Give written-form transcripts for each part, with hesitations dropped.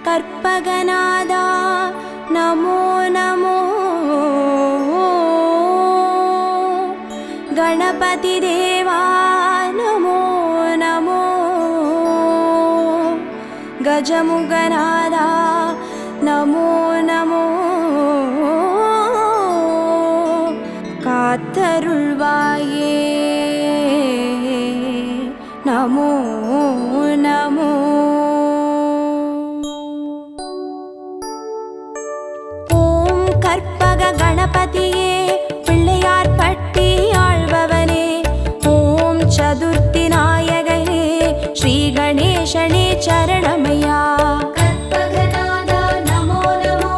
கற்பகநாதா நமோ நமோ. गणपति देवा नमो नमो. गजमुगनादा नमो नमो. कात्तरुள்வாயே नमो नमो. ஓம் கற்பக கணபதியே பிள்ளையார் பட்டி ஆழ்பவனே. ஓம் சதுர்த்தி நாயகனே ஸ்ரீ கணேசனே சரணமையா. கற்பகநாதா நமோ நமோ.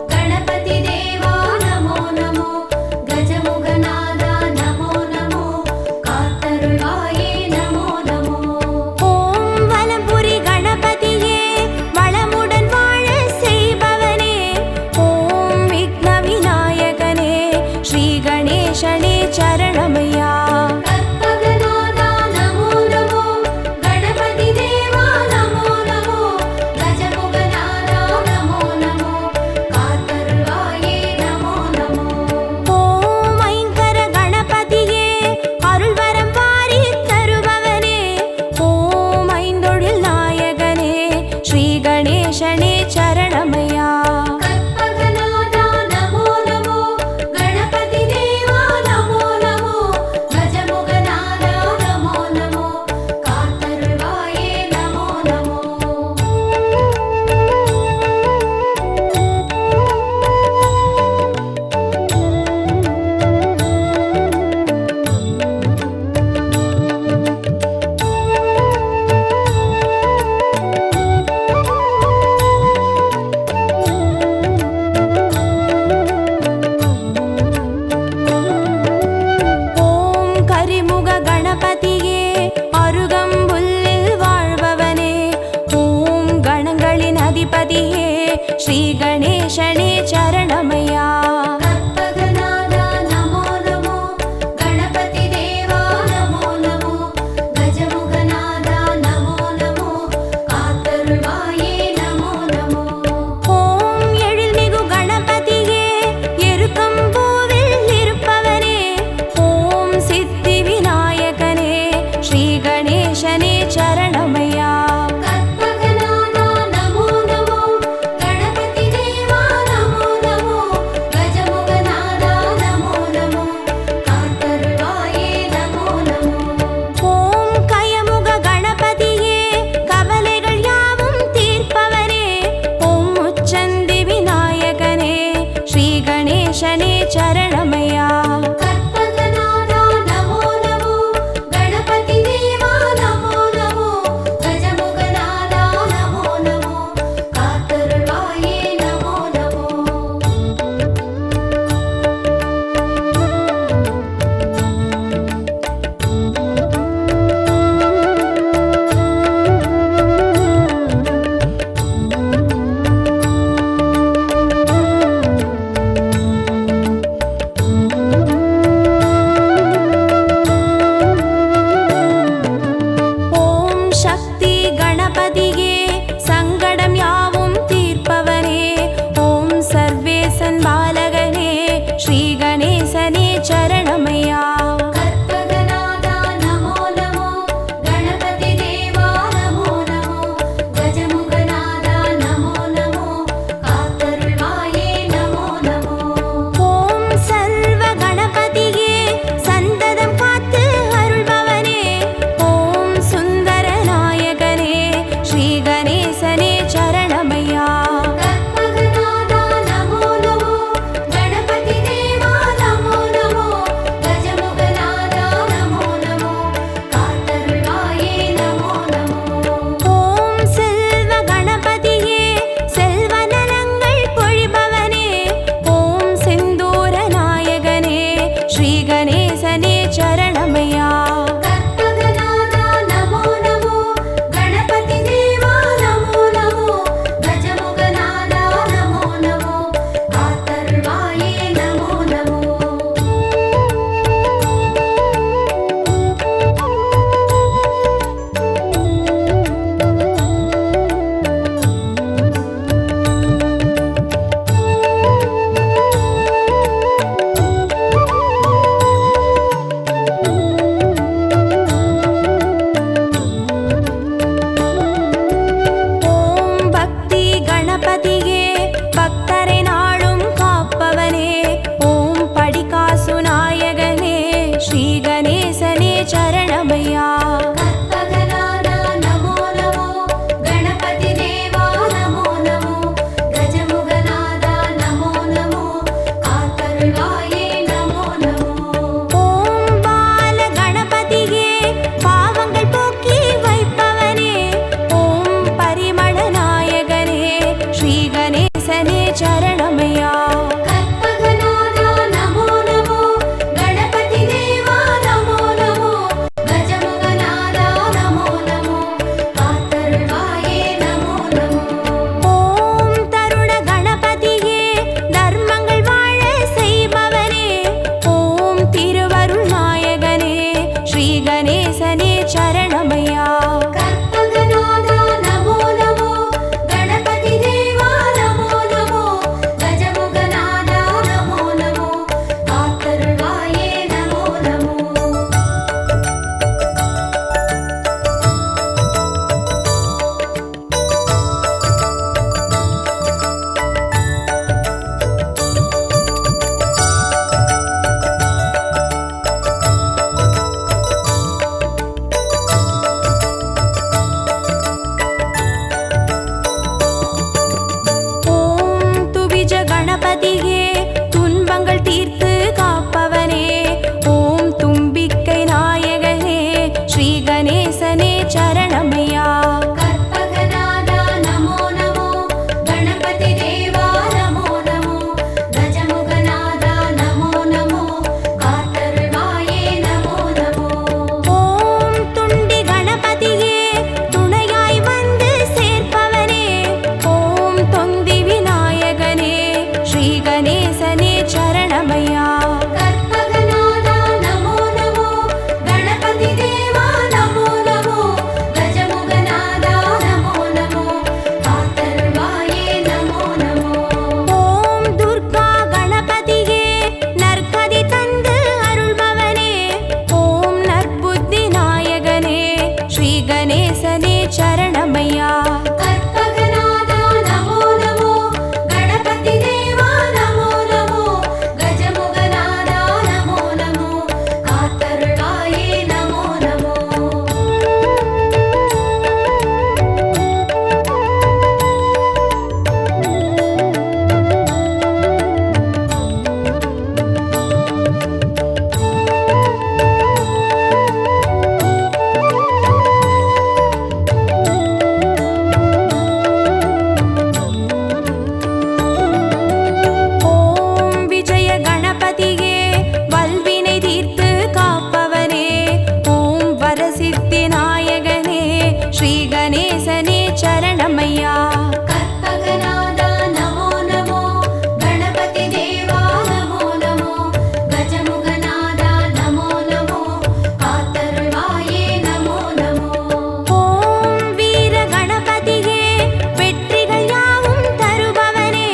கணபதி தேவா நமோ நமோ. கஜமுகநாதா நமோ நமோ. காத்தருள்வாயே நமோ நமோ. ஓம் வலம்புரி கணபதியே வளமுடன் வாழ செய்பவனே. ஓம் விக்ன விநாயகனே ஸ்ரீ கணேசனே சரணமையா. கற்பகநாதா நமோ நமோ. கணபதி தேவா நமோ நமோ. கஜமுகநாதா நமோ நமோ. காத்தருள்வாயே நமோ நமோ. ஓம் ஐங்கர கணபதியே அருள்வரம் வாரி தருபவனே. ஓம் ஐந்தொழில் நாயகனே ஸ்ரீ கணேசனே சரணமையா. கற்பகநாதா நமோ நமோ. கணபதி தேவா நமோ நமோ. கஜமுகநாதா நமோ நமோ. காத்தருள்வாயே நமோ நமோ. ஓம் கரிமுக கணபதியே அருகம்புல்லில் வாழ்பவனே. ஓம் கணங்களின் அதிபதியே ஸ்ரீ கணேசனே சரணமையா. கற்பகநாதா நமோ நமோ. கணபதி தேவா நமோ நமோ. கஜமுகநாதா நமோ நமோ. காத்தருள்வாயே நமோ நமோ. ஓம் எழில்மிகு கணபதியே எருக்கம்பூவில் இருப்பவனே. ஓம் சித்தி விநாயகனே ஸ்ரீ கணேசனே சரணமையா. கற்பகநாதா நமோ நமோ. கணபதி தேவா நமோ நமோ. கஜமுகநாதா நமோ நமோ. காத்தருள்வாயே நமோ நமோ. ஓம் கயமுக கணபதியே கவலைகள் யாவும் தீர்ப்பவனே. ஓம் முச்சந்தி விநாயகனே ஸ்ரீ கணேசனே சரணமையா. கற்பகநாதா நமோ நமோ. கணபதி தேவா நமோ நமோ. கஜமுகநாதா நமோ நமோ. காத்தருள்வாயே நமோ நமோ. ஓம் சக்தி கணபதியே சங்கடம் யாவும் தீர்ப்பவனே. ஓம் சர்வேசன் பாலகனே ஸ்ரீ கணேசனே சரணமையா. கற்பகநாதா நமோ நமோ. கணபதி தேவா நமோ நமோ. கஜமுகநாதா நமோ நமோ. காத்தருள்வாயே நமோ நமோ. ஓம் சர்வ கணபதியே சந்ததம் காத்து அருள்பவனே. ஓம் சுந்தர நாயகனே ஸ்ரீ சரணமையா. கற்பகநாதா நமோ நமோ, கணபதி தேவா நமோ நமோ, கஜமுகநாதா நமோ நமோ, காத்தருள்வாயே நமோ நமோ. ஓம் தருண கணபதியே தர்மங்கள் வாழ செய்பவனே, ஓம் திருவருள் நாயகனே ஸ்ரீ கணேசனே சரணமையா. கற்பகநாதா நமோ நமோ, கணபதி தேவா நமோ நமோ, கஜமுகநாதா நமோ நமோ, காத்தருள்வாயே நமோ நமோ. ஓம் துவிஜ கணபதியே துன்பங்கள் தீர்த்து காப்பவனே, ஓம் தும்பிக்கை நாயகனே ஸ்ரீ கணேசனே சரணமையா. கற்பகநாதா நமோ நமோ, கணபதி தேவா நமோ நமோ, கஜமுகநாதா நமோ நமோ, காத்தருள்வாயே நமோ நமோ. ஓம் துண்டி கணபதியே துணையாய் வந்து சேர்ப்பவனே, ஓம் தொந்தி விநாயகனே ஸ்ரீ கணேசனே சரணமையா. கற்பகநாதா நமோ நமோ, கணபதி தேவா நமோ நமோ, கஜமுகநாதா நமோ நமோ, காத்தருள்வாயே நமோ நமோ. ஓம் துர்கா கணபதியே நற்கதி தந்து அருள்பவனே, ஓம் நற்புத்தி நாயகனே ஸ்ரீ கணேசனே சரணமையா. கற்பகநாதா நமோ நமோ, கணபதி தேவா நமோ நமோ, கஜமுகநாதா நமோ நமோ, காத்தருள்வாயே நமோ நமோ. ஓம் விஜய கணபதியே வல்வினை தீர்த்து காப்பவனே, ஓம் வரசித்தி நாயகனே ஸ்ரீ கணேசனே சரணமையா. கற்பகநாதா நமோ நமோ, கணபதி தேவா நமோ நமோ, கஜமுகநாதா நமோ நமோ, காத்தருள்வாயே நமோ நமோ. ஓம் வீர கணபதியே வெற்றிகள் யாவும் தருபவனே,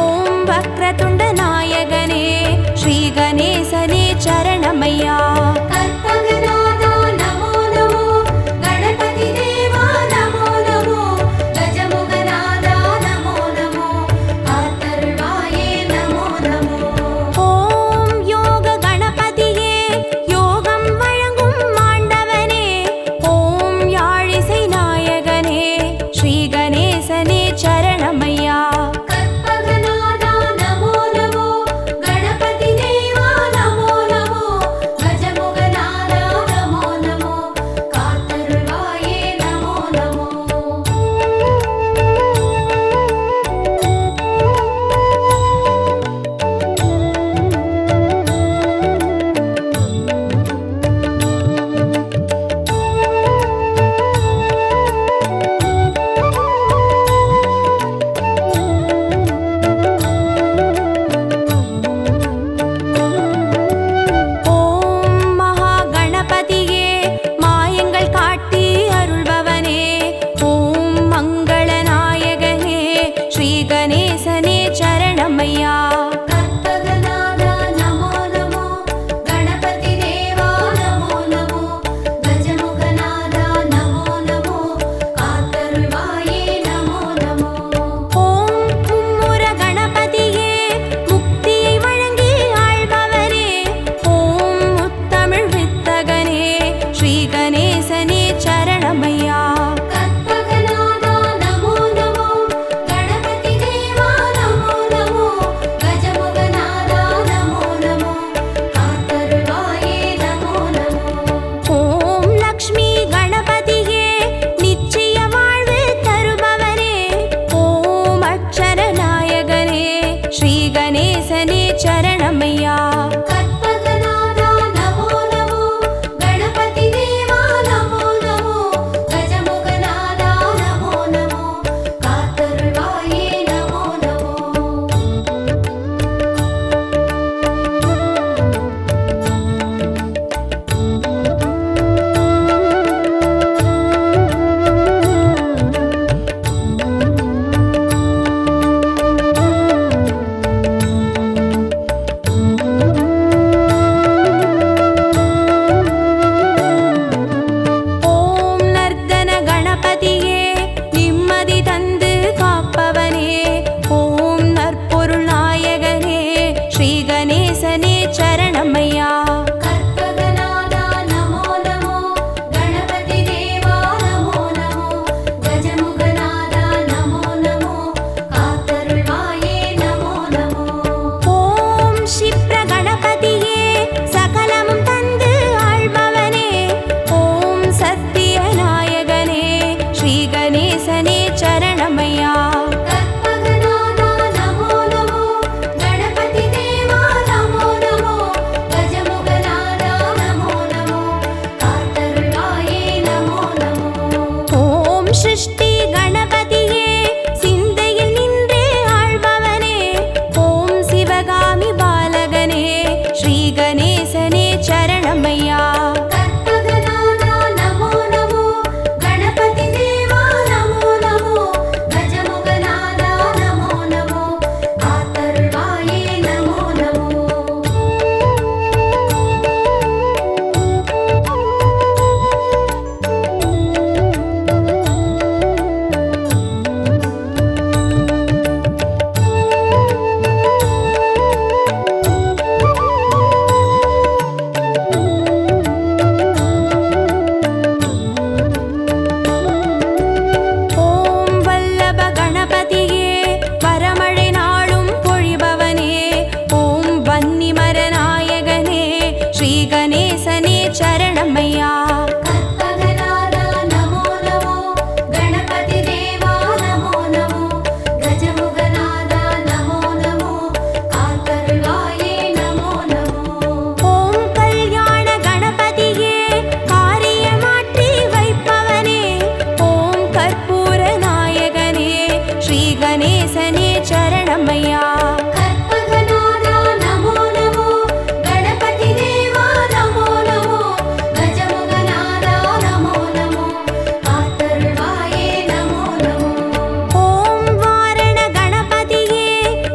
ஓம் வக்ரதுண்ட நாயகனே ஸ்ரீ கணேசனே சரணமையா. கற்பகநாதா நமோ நமோ, கணபதி தேவா நமோ நமோ, கஜமுகநாதா கணேசனே சரணமையா. கற்பகநாதா நமோ நமோ கணபதி தேவா நமோ நமோ கஜமுகநாதா நமோ நமோ காத்தருள்வாயே நமோ நமோ. ஓம் சிருஷ்டி கணபதியே சிந்தையில் நின்றே ஆழ்பவனே ஓம் சிவகாமி பாலகனே ஸ்ரீ கணேசனே சரணமையா. கற்பகநாதா நமோ நமோ கணபதி தேவா நமோ நமோ கஜமுகநாதா நமோ நமோ காத்தருள்வாயே நமோ நமோ. ஓம் வல்லப கணபதியே வரமழை நாளும் பொழிபவனே ஓம் வன்னிமர நாயகனே ஸ்ரீ கணேசனே சரணமையா. கற்பகநாதா நமோ நமோ கணபதி தேவா நமோ நமோ கஜமுகநாதா நமோ நமோ காத்தருள்வாயே நமோ நமோ. ஓம் கல்யாண கணபதியே காரியமாற்றி வைப்பவனே ஓம் கற்பூர நாயகனே ஸ்ரீ கணேசனே சரணமையா. கற்பகநாதா நமோ நமோ கணபதி தேவா நமோ நமோ கஜமுகநாதா நமோ நமோ காத்தருள்வாயே நமோ நமோ. ஓம் வாரண கணபதியே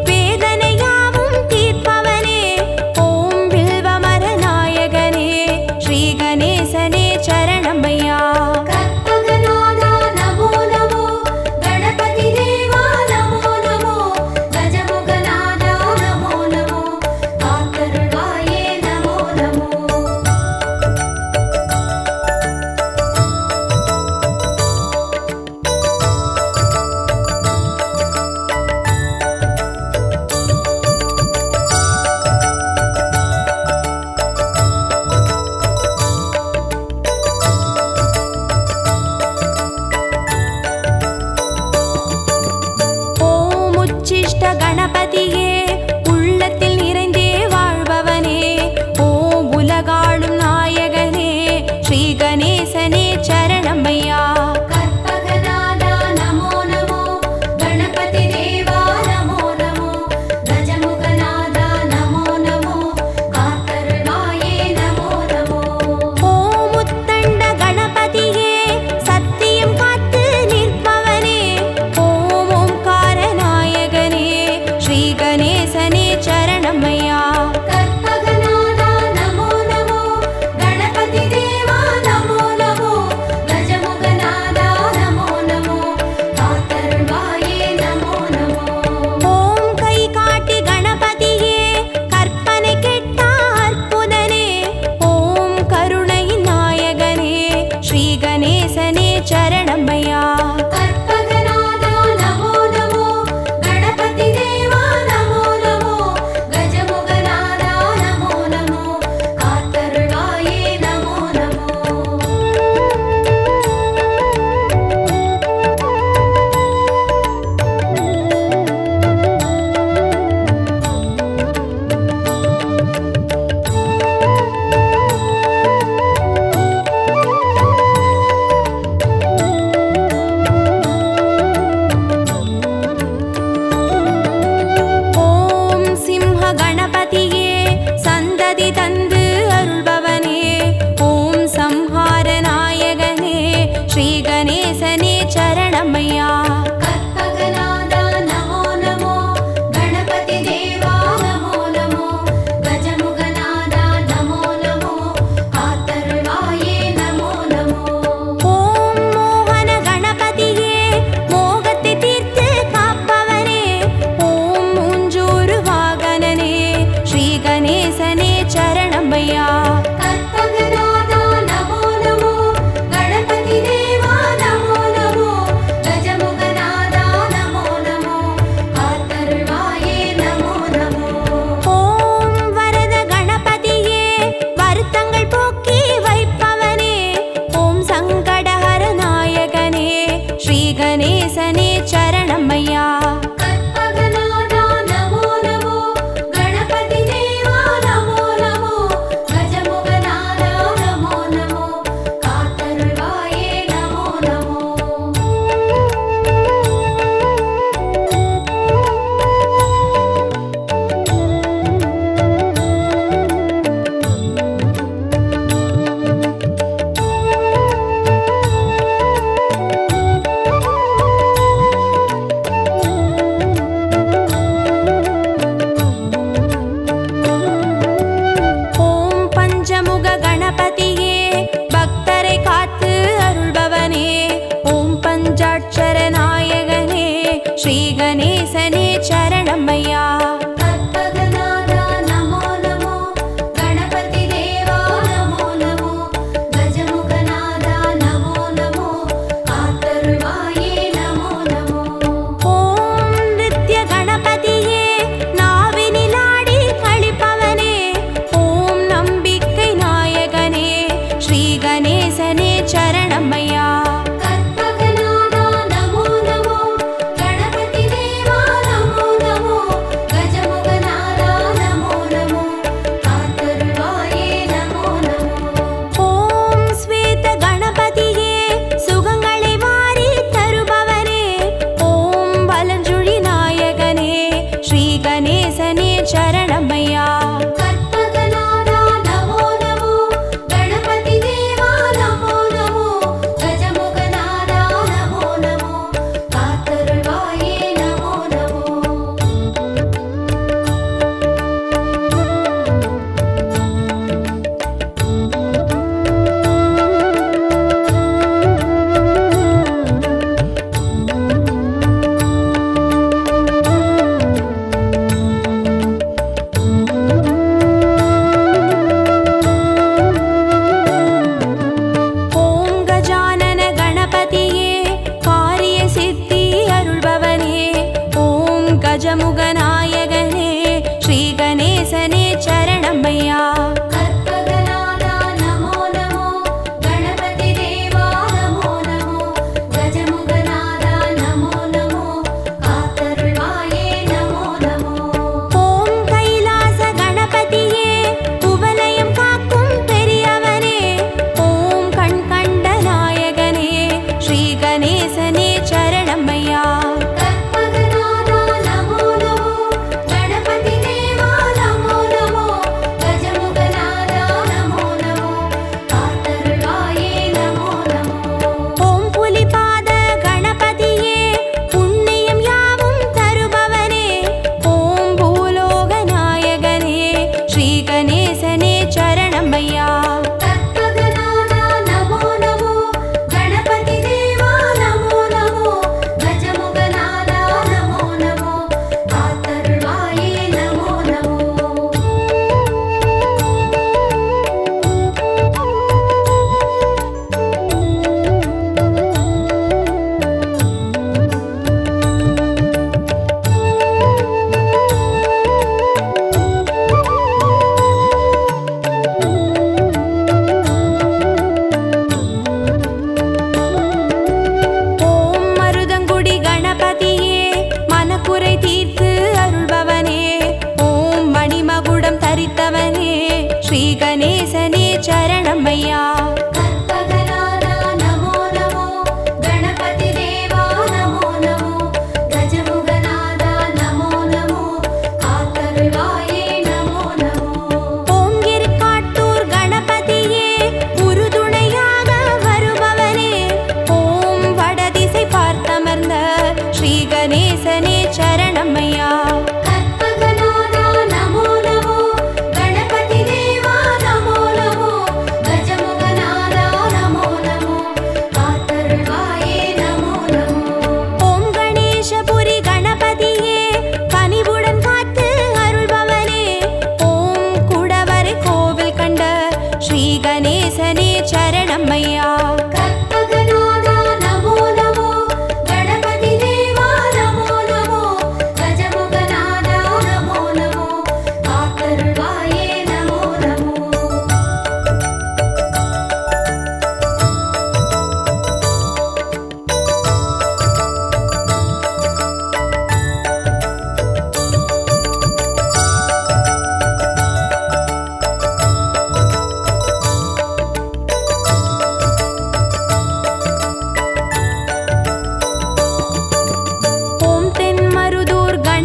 வேதனையாவும் தீர்ப்பவனே ஓம் வில்வமர நாயகனே ஸ்ரீ கணேசனே சரணமையா. கற்பகநாதா நமோ நமோ கணபதி தேவா நமோ நமோ கஜமுகநாதா நமோ நமோ காத்தருள்வாயே நமோ நமோ. ஓம் உச்சிஷ்ட கணபதியே உள்ளத்தில் நிறைந்தே வாழ்பவனே ஓம் உலகாளும் நாயகனே ஸ்ரீ கணேசனே சரணமையா. கற்பகநாதா நமோ நமோ கணபதி தேவா நமோ நமோ கஜமுகநாதா நமோ நமோ காத்தருள்வாயே நமோ நமோ. ஓம் உத்தண்ட கணபதியே சத்தியம் காத்து நிற்பவனே ஓம் ஓம்கார நாயகனே ஸ்ரீ கணேசனே சரணமையா. கற்பகநாதா நமோ நமோ கணபதி தேவா நமோ நமோ கஜமுகநாதா நமோ நமோ காத்தருள்வாயே நமோ நமோ. ஓம் கை காட்டி கணபதியே கற்பனை கெட்ட அற்புதனே ஓம் கருணை நாயகனே ஸ்ரீ கணேசனே சரணமையா. கற்பகநாதா நமோ நமோ கணபதி தேவா நமோ நமோ கஜமுகநாதா நமோ நமோ காத்தருள்வாயே நமோ நமோ. ஓம் சிம்ஹ கணபதியே சந்ததி தந்து அருள்பவனே ஓம் சம்ஹார நாயகனே ஸ்ரீ கணேசனே சரணமையா. கற்பகநாதா நமோ நமோ கணபதி தேவா நமோ நமோ கஜமுகநாதா நமோ நமோ காத்தருள்வாயே நமோ நமோ. ஓம் மோகன கணபதியே மோகத்தை தீர்த்து காப்பவனே ஓம் மூஞ்சூறு வாகனனே ஸ்ரீ கணேசனே சரணமையா. கற்பகநாதா நமோ நமோ கணபதி தேவா நமோ நமோ கஜமுக நேசனே சரணம் ஐயா. கற்பகநாதா நமோ நமோ கணபதி தேவா நமோ நமோ கஜமுகநாதா நமோ நமோ காத்தருள்வாயே நமோ நமோ.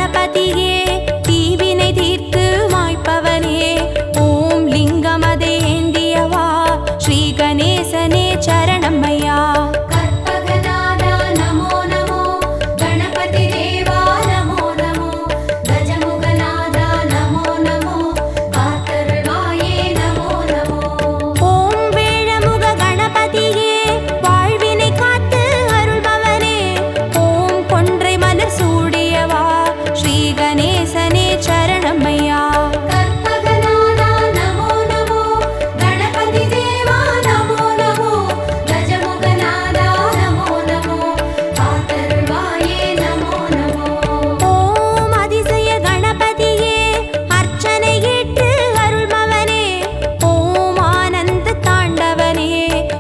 கணபதியே தீவினை தீர்த்து மாய்ப்பவனே ஓம் லிங்கமதை ஏந்தியவா ஸ்ரீ கணேசனே சரணம்மையா கற்பகநாதா நமோ நமோ கணபதி தேவா நமோ நமோ கஜமுகநாதா நமோ நமோ காத்தருள்வாயே நமோ நமோ ஓம் வேழமுக கணபதியே வாழ்வினை காத்து அருள்பவனே ஓம் கொன்றை மலர் சூடியவா ஸ்ரீ கணேசனே சரணம்மையா கற்பகநாதா நமோ நமோ கணபதி தேவா நமோ நமோ கஜமுகநாதா நமோ நமோ காத்தருள்வாயே நமோ நமோ ஓம் அதிசய கணபதியே அர்ச்சனை ஏற்று அருள்பவனே ஓம் ஆனந்த தாண்டவனே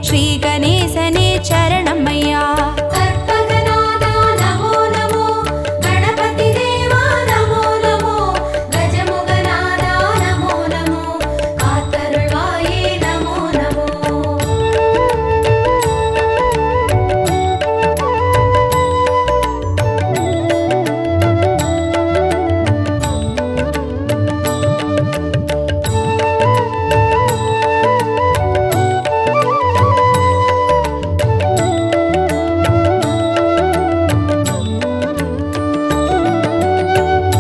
ஸ்ரீ கணேசனே சரணம்மையா கற்பகநாதா நமோ நமோ கணபதி தேவா நமோ நமோ கஜமுகநாதா நமோ நமோ காத்தருள்வாயே நமோ நமோ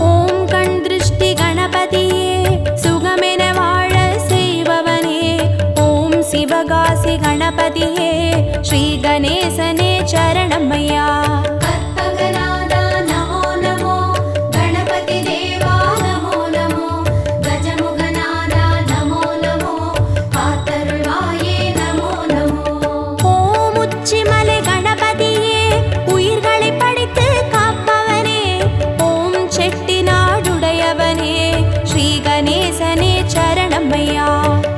ஓம் கண் திருஷ்டி கணபதியே சுகமென வாழ செய்பவனே ஓம் சிவகாசி கணபதியே ஸ்ரீ கணேசனே சரணம்மையா கற்பகநாதா நமோ நமோ கணபதி தேவா நமோ நமோ கஜமுகநாதா நமோ நமோ காத்தருள்வாயே நமோ நமோ ஓம் உச்சிமலை கணபதியே உயிர்களை படைத்து காப்பவனே ஓம் செட்டிநாடுடையவனே ஸ்ரீ கணேசனே சரணம்மையா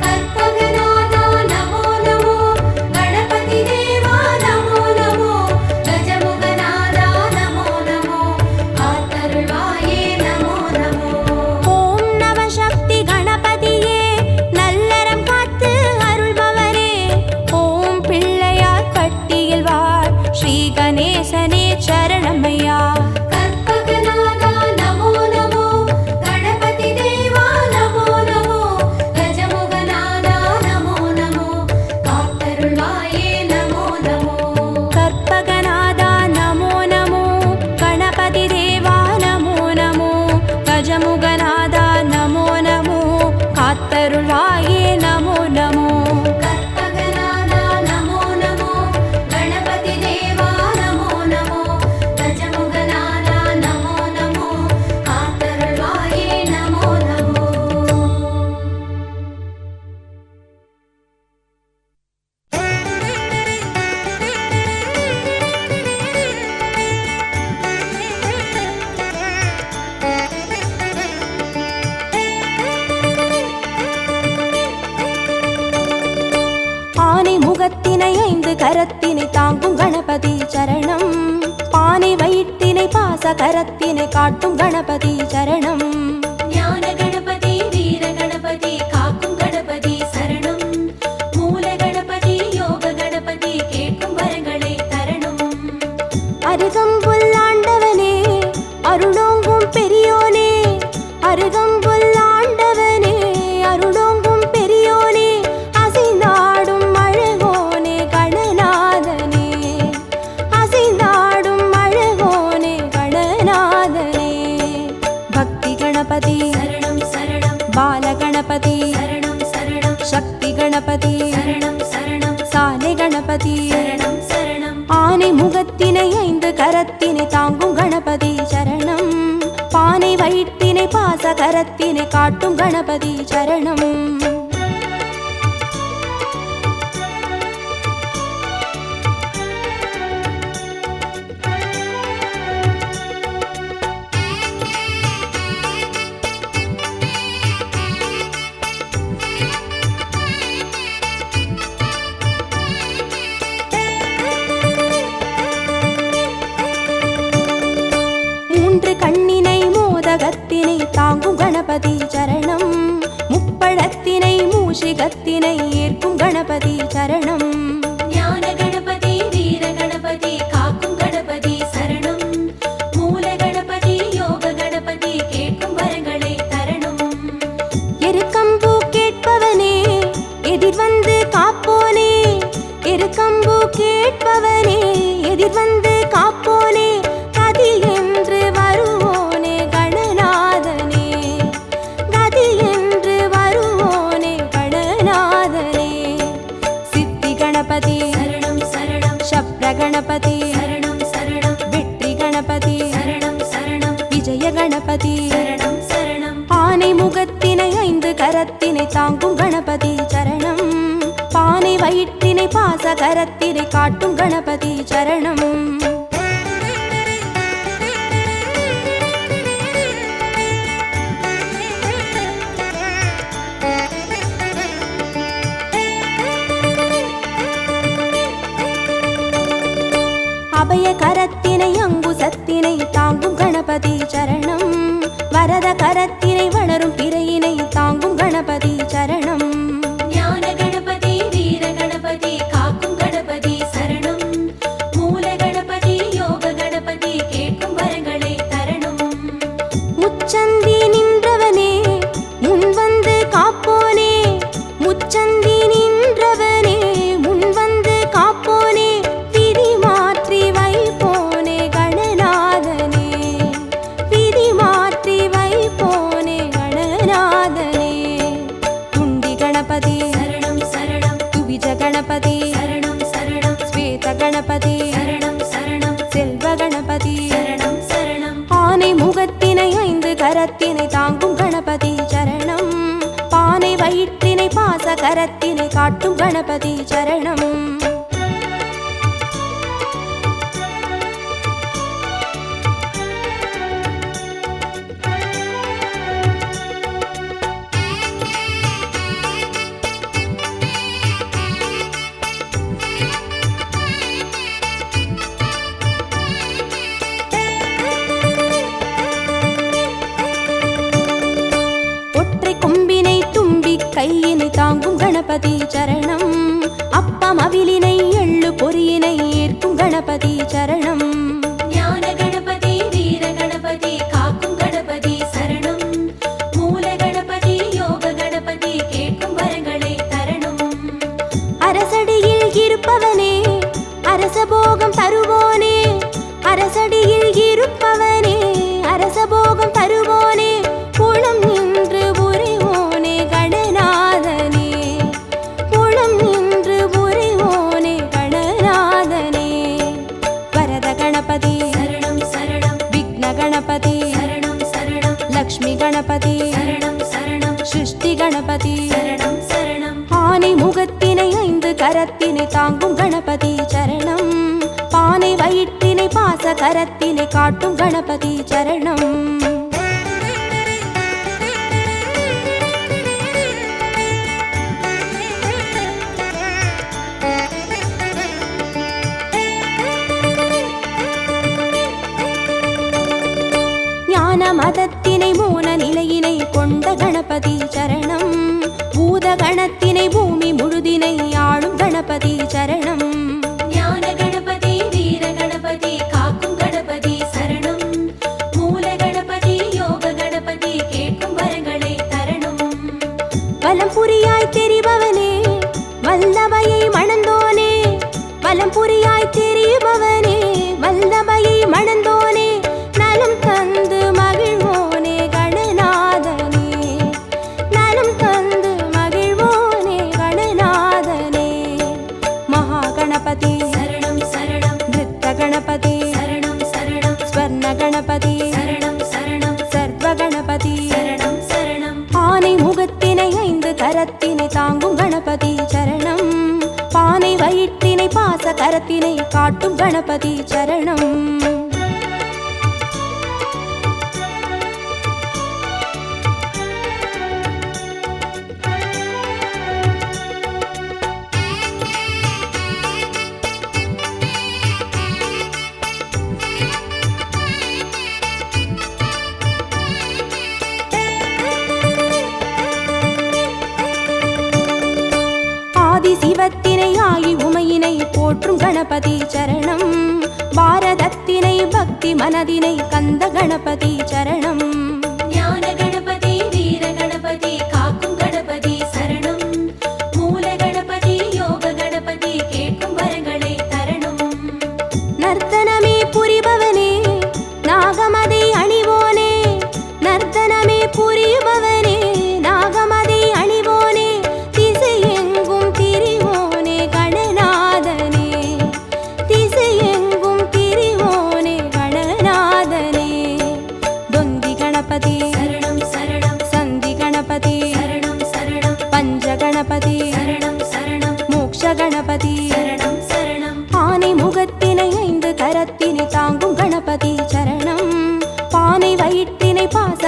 கற்பகநாதா நமோ நமோ கணபதி தேவா நமோ நமோ கஜமுகநாதா நமோ நமோ காத்தருள்வாயே நமோ நமோ ஓம் நவசக்தி கணபதியே நல்லறம் காத்து அருள்பவரே ஓம் பிள்ளையார் பட்டியில் வாழ் ஸ்ரீ கணேசனே சரணம்மையா கற்பகநாதா நமோ நமோ கணபதி தேவா நமோ நமோ கஜமுகநாதா நமோ நமோ காத்தருள்வாயே நமோ நமோ கற்பகநாதா நமோ நமோ கணபதி தேவா நமோ நமோ கஜமுகநாதா நமோ நமோ காத்தருள்வாயே நமோ நமோ கற்பகநாதா நமோ நமோ கணபதி தேவா நமோ நமோ கஜமுகநாதா நமோ நமோ காத்தருள்வாயே நமோ நமோ ஆனை முகத்தினை 5 கரத்தினை தாங்கும் கணபதி சரணம் பானை வயிற்றினை பாச கரத்தினை காட்டும் கணபதி சரணம் ஞான கணபதி வீர கணபதி காக்கும் கணபதி சரணம் மூல கணபதி யோக கணபதி கேட்கும் வரங்களை தரணும் அருகம்புல்லாண்டவனே அருளோங்கும் பெரியோனே அருகம்புல்லாண்டவனே அருளோங்கும் பெரியோனே அசைந்தாடும் அழகோனே கணநாதனே அசைந்தாடும் அழகோனே கணநாதனே பக்தி கணபதி சரணம் சரணம் பால கணபதி சரணம் சரணம் சக்தி கணபதி சரணம் சரணம் சாலை கணபதி சரணம் சரணம் ஆனை முகத்தினை 5 கரத்தினை தாங்கும் கணபதி சரணம் பானை வயிற்றினை பாச கரத்தினை காட்டும் கணபதி சரணம் கத்தினை தாங்கும் கணபதி சரணம். முப்பழத்தினை மூஷிகத்தினை ஏற்கும் கணபதி சரணம். ஞான கணபதி வீர கணபதி காக்கும் கணபதி சரணம். மூல கணபதி யோக கணபதி கணபதி சரணம் சரணம் ஆனை முகத்தினை 5 கரத்தினை தாங்கும் கணபதி சரணம் பானை வயிற்றினை பாச கரத்தினை காட்டும் கணபதி சரணம் அபய கரத்தினை அங்குசத்தினை தாங்கும் கணபதி சரணம் வரத கரத்தினை வளரும் பிறையினை தாங்கும் கணபதி சரணம் ஞான கணபதி வீர கணபதி காக்கும் கணபதி சரணம் மூல கணபதி யோக கணபதி கேட்கும் வரங்களை தரணும் முச்சந்தி நின்றவனே முன்வந்து காப்போனே முச்சந்தி நின்றவனே முன்வந்து காப்போனே விதி மாற்றி வைப்போனே கணநாதனே விதி மாற்றி வைப்போனே கணநாதனே துண்டி கணபதி சரணம் சரணம் துவிஜ கணபதி சரணம் சரணம் ஸ்வேத கணபதி சரணம் சரணம் செல்வ கணபதி சரணம் சரணம் ஆனை முகத்தினை 5 கரத்தினை தாங்கும் கணபதி சரணம் பானை வயிற்றினை பாச கரத்தினை காட்டும் கணபதி சரணம் ஒற்றை கொம்பினை தும்பி கையினை தாங்கும் கணபதி சரணம் அப்பம் அவிலினை எள்ளு பொறியினை ஏற்கும் கணபதி சரணம் ஞான கணபதி வீர கணபதி காக்கும் கணபதி சரணம் மூல கணபதி யோக கணபதி கேட்கும் வரங்களை தரணும் அரசடியில் இருப்பவனே அரசபோகம் தருவோனே அரசடியில் இருப்பவனே அரசபோகம் தருவோனே புலம் நின்று புரிவோனே கணநாதனே புலம் நின்று புரிவோனே கணநாதனே வரத கணபதி சரணம் சரணம் விக்ன கணபதி சரணம் சரணம் லக்ஷ்மி கணபதி சரணம் சரணம் சிருஷ்டி கணபதி சரணம் சரணம் ஆனை முகத்தினை 5 கரத்தினை தாங்கும் கணபதி சரணம் பானை வயிற்றினை பாச கரத்தினை காட்டும் கணபதி சரணம் ஞான மதத்தினை மூல நிலையினை கொண்ட கணபதி சரணம் பூத கணத்தினை பூமி முழுதினை ஆளும் கணபதி சரணம் ஞான கணபதி வீர கணபதி காக்கும் கணபதி சரணம் மூல கணபதி யோக கணபதி கேட்கும் வரங்களை தரணும் வலம் புரியாய் தெரிபவனே வல்லபையை மணந்தோனே வலம் புரியாய் தெரிபவனே வல்லபையை மணந்தோனே நலம் தந்து மகிழ்வோனே கணநாதனே நலம் தந்து மகிழ்வோனே கணநாதனே மகா கணபதி சரணம் சரணம் நிருத்த கணபதி சரணம் சரணம் ஸ்வர்ண கணபதி சரணம் சரணம் சர்வ கணபதி சரணம் சரணம் ஆனை முகத்தினை 5 கரத்தினை தாங்கும் கணபதி சரணம் பானை வயிற்றினை பாச கரத்தினை காட்டும் கணபதி சரணம் ஆதி சிவத்தினை ஆகி உமையினை போற்றும் கணபதி சரணம் பாரதத்தினை பக்தி மனதினை கந்த கணபதி சரணம் ஞான கணபதி வீர கணபதி காக்கும் கணபதி சரணம் மூல கணபதி யோக கணபதி கேட்கும் வரங்களை தரணும் நர்த்தனமே புரிபவனே நாகமதை அணிவோனே நர்த்தனமே புரிபவனே நாகமதை அணிவோனே திசையெங்கும் திரிவோனே கணநாதனே திசையெங்கும் திரிவோனே கணநாதனே தொந்தி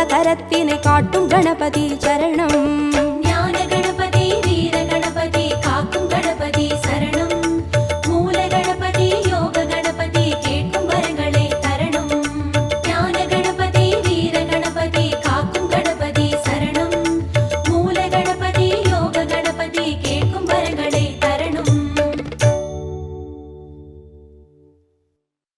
கரத்தினை காட்டும் கணபதி சரணம்.